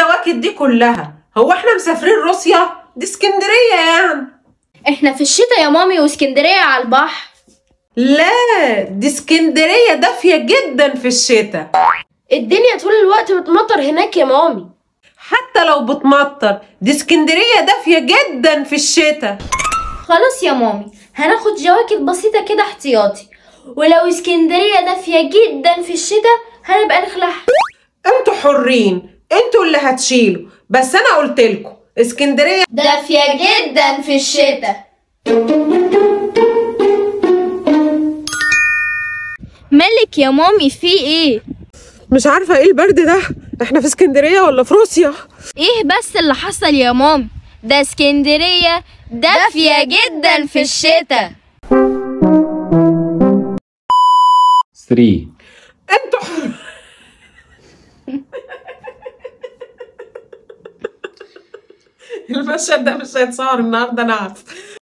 الجواكت دي كلها؟ هو احنا مسافرين روسيا؟ دي اسكندرية يعني. احنا في الشتاء يا مامي، واسكندرية على البحر. لا، دي اسكندرية دافية جدا في الشتاء. الدنيا طول الوقت بتمطر هناك يا مامي. حتى لو بتمطر دي اسكندرية دافية جدا في الشتاء. خلاص يا مامي، هناخد جواكت بسيطة كده احتياطي، ولو اسكندرية دافية جدا في الشتاء هنبقى نخلعها. انتوا حرين، انتوا اللي هتشيلوا، بس انا قلتلكوا اسكندرية دافية جدا في الشتاء. مالك يا مامي، في ايه؟ مش عارفة ايه البرد ده، احنا في اسكندرية ولا في روسيا؟ ايه بس اللي حصل يا مامي؟ ده اسكندرية دافية جدا في الشتاء. 3. انتوا المشهد ده مش هيتصور النهارده، انا عارفه.